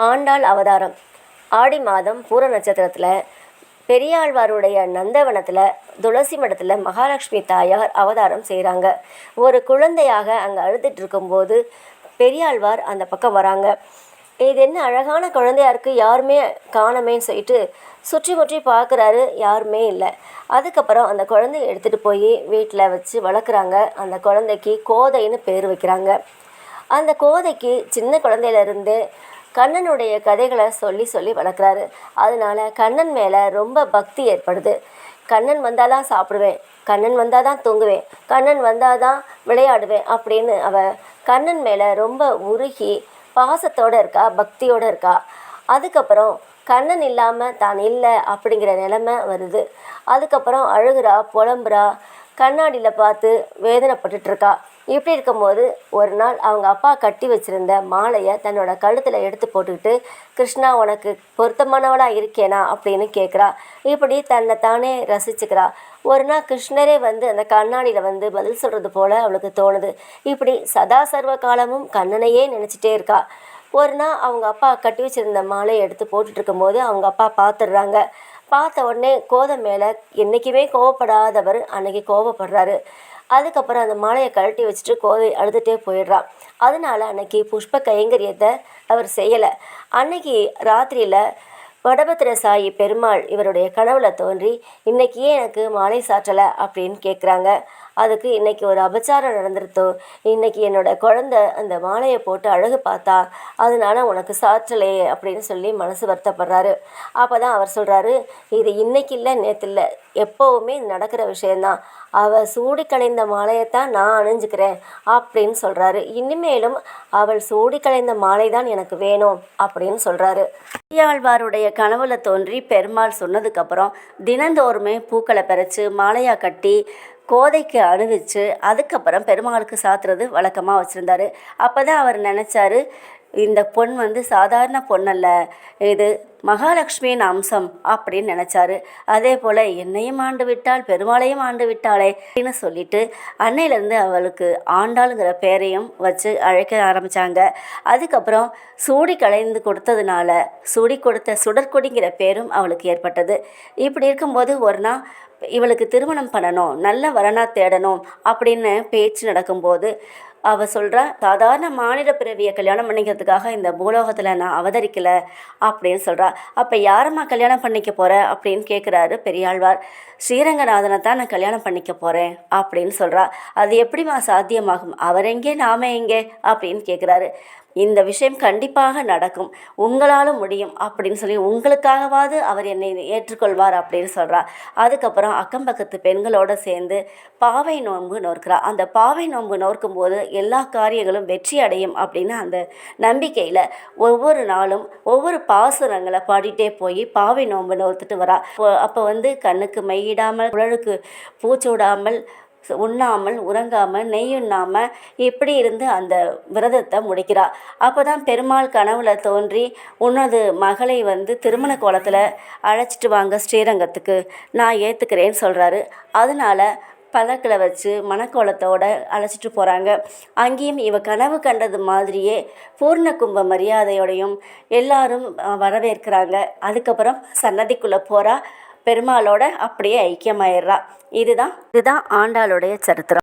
ஆண்டாள் அவதாரம். ஆடி மாதம் பூர நட்சத்திரத்தில் பெரியாழ்வாருடைய நந்தவனத்தில் துளசி மடத்தில் மகாலட்சுமி தாயார் அவதாரம் செய்கிறாங்க. ஒரு குழந்தையாக அங்கே அழுதுட்டு இருக்கும்போது பெரியாழ்வார் அந்த பக்கம் வராங்க. இது என்ன அழகான குழந்தையா இருக்குது, யாருமே காணமேன்னு சொல்லிட்டு சுற்றி முற்றி பார்க்குறாரு, யாருமே இல்லை. அதுக்கப்புறம் அந்த குழந்தைய எடுத்துகிட்டு போய் வீட்டில் வச்சு வளர்க்குறாங்க. அந்த குழந்தைக்கு கோதைன்னு பேர் வைக்கிறாங்க. அந்த கோதைக்கு சின்ன குழந்தையிலேருந்து கண்ணனுடைய கதைகளை சொல்லி சொல்லி வளர்க்குறாரு. அதனால கண்ணன் மேலே ரொம்ப பக்தி ஏற்படுது. கண்ணன் வந்தால் தான் சாப்பிடுவேன், கண்ணன் வந்தால் தான் தூங்குவேன், கண்ணன் வந்தால் தான் விளையாடுவேன் அப்படின்னு கண்ணன் மேலே ரொம்ப உருகி பாசத்தோடு இருக்கா, பக்தியோடு இருக்கா. அதுக்கப்புறம் கண்ணன் இல்லாமல் தான் இல்லை அப்படிங்கிற நிலைமை வருது. அதுக்கப்புறம் அழுகிறா, புலம்புறா, கண்ணாடியில் பார்த்து வேதனைப்பட்டுட்ருக்கா. இப்படி இருக்கும்போது ஒரு நாள் அவங்க அப்பா கட்டி வச்சுருந்த மாலையை தன்னோட கழுத்தில் எடுத்து போட்டுக்கிட்டு, கிருஷ்ணா உனக்கு பொருத்தமானவளாக இருக்கேனா அப்படின்னு கேட்குறா. இப்படி தன்னை தானே ரசிச்சுக்கிறா. ஒரு நாள் கிருஷ்ணரே வந்து அந்த கண்ணாடியில் வந்து பதில் சொல்கிறது போல் அவளுக்கு தோணுது. இப்படி சதா சர்வ காலமும் கண்ணனையே நினச்சிட்டே இருக்கா. ஒரு நாள் அவங்க அப்பா கட்டி வச்சுருந்த மாலையை எடுத்து போட்டுட்டு இருக்கும்போது அவங்க அப்பா பார்த்துடுறாங்க. பார்த்த உடனே கோதை மேலே என்றைக்குமே கோவப்படாதவர் அன்னைக்கு கோவப்படுறாரு. அதுக்கப்புறம் அந்த மாலையை கழட்டி வச்சுட்டு கோதை அழுதுகிட்டே போயிடுறான். அதனால அன்னைக்கு புஷ்ப கைங்கரியத்தை அவர் செய்யலை. அன்னைக்கு ராத்திரியில் வடபத்திர சாயி பெருமாள் இவருடைய கனவுல தோன்றி, இன்னைக்கு ஏன் எனக்கு மாலை சாற்றலை அப்படின்னு கேட்குறாங்க. அதுக்கு இன்றைக்கி ஒரு அபச்சாரம் நடந்துருத்தோ, இன்றைக்கி என்னோட குழந்தை அந்த மாலையை போட்டு அழகு பார்த்தா, அதனால உனக்கு சாற்றலையே அப்படின்னு சொல்லி மனசு வருத்தப்படுறாரு. அப்போ தான் அவர் சொல்கிறாரு, இது இன்னைக்கு இல்லை, நேற்று இல்லை, எப்போவுமே நடக்கிற விஷயந்தான். அவள் சூடி களைந்த மாலையைத்தான் நான் அணிஞ்சுக்கிறேன் அப்படின்னு சொல்கிறாரு. இனிமேலும் அவள் சூடி களைந்த மாலை தான் எனக்கு வேணும் அப்படின்னு சொல்கிறாரு. பெரியாழ்வாருடைய கனவுல தோன்றி பெருமாள் சொன்னதுக்கப்புறம் தினந்தோறுமே பூக்களை பறித்து மாலையாக கட்டி கோதைக்கு அணிவிச்சு அதுக்கப்புறம் பெருமாளுக்கு சாத்துறது வழக்கமாக வச்சுருந்தாரு. அப்போ தான் அவர் நினச்சாரு, இந்த பொன் வந்து சாதாரண பொண்ணல்ல, இது மகாலட்சுமியின் அம்சம் அப்படின்னு நினச்சாரு. அதே போல் என்னையும் ஆண்டு விட்டாள், பெருமாளையும் ஆண்டு விட்டாளே அப்படின்னு சொல்லிட்டு அன்னையிலேருந்து அவளுக்கு ஆண்டாளுங்கிற பேரையும் வச்சு அழைக்க ஆரம்பித்தாங்க. அதுக்கப்புறம் சூடி களைந்து கொடுத்ததுனால சூடி கொடுத்த சுடற்கொடிங்கிற பேரும் அவளுக்கு ஏற்பட்டது. இப்படி இருக்கும்போது ஒரு நாள் இவளுக்கு திருமணம் பண்ணணும், நல்ல வரனா தேடணும் அப்படின்னு பேச்சு நடக்கும்போது அவள் சொல்கிறா, சாதாரண மாநில பிறவியை கல்யாணம் பண்ணிக்கிறதுக்காக இந்த பூலோகத்தில் நான் அவதரிக்கலை அப்படின்னு சொல்கிறா. அப்போ யாரம்மா கல்யாணம் பண்ணிக்க போகிற அப்படின்னு கேட்குறாரு பெரியாழ்வார். ஸ்ரீரங்கநாதனை தான் நான் கல்யாணம் பண்ணிக்க போகிறேன் அப்படின்னு சொல்கிறா. அது எப்படிம்மா சாத்தியமாகும், அவர் எங்கே நாம எங்கே அப்படின்னு கேட்குறாரு. இந்த விஷயம் கண்டிப்பாக நடக்கும், உங்களாலும் முடியும் அப்படின்னு சொல்லி உங்களுக்காகவாது அவர் என்னை ஏற்றுக்கொள்வார் அப்படின்னு சொல்கிறா. அதுக்கப்புறம் அக்கம் பக்கத்து பெண்களோடு சேர்ந்து பாவை நோன்பு நோக்கிறா. அந்த பாவை நோன்பு நோக்கும்போது எல்லா காரியங்களும் வெற்றி அடையும் அப்படின்னு அந்த நம்பிக்கையில் ஒவ்வொரு நாளும் ஒவ்வொரு பாசுரங்களை பாடிட்டே போய் பாவை நோன்பு நோத்துட்டு வரா. அப்போ வந்து கண்ணுக்கு மையிடாமல், குழலுக்கு பூச்சூடாமல், உண்ணாமல் உறங்காமல் நெய்யுண்ணாமல் இப்படி இருந்து அந்த விரதத்தை முடிக்கிறா. அப்போ தான் பெருமாள் கனவுல தோன்றி, உன்னது மகளை வந்து திருமண கோலத்தில் அழைச்சிட்டு வாங்க ஸ்ரீரங்கத்துக்கு, நான் ஏற்றுக்கிறேன்னு சொல்கிறாரு. அதனால பல்லக்கில் வச்சு மணக்கோலத்தோடு அழைச்சிட்டு போகிறாங்க. அங்கேயும் இவ கனவு கண்டது மாதிரியே பூர்ண கும்ப மரியாதையோடையும் எல்லாரும் வரவேற்கிறாங்க. அதுக்கப்புறம் சன்னதிக்குள்ளே போகிறா, பெருமாளோட அப்படியே ஐக்கியமாயிடுறா. இதுதான் ஆண்டாளுடைய சரித்திரம்.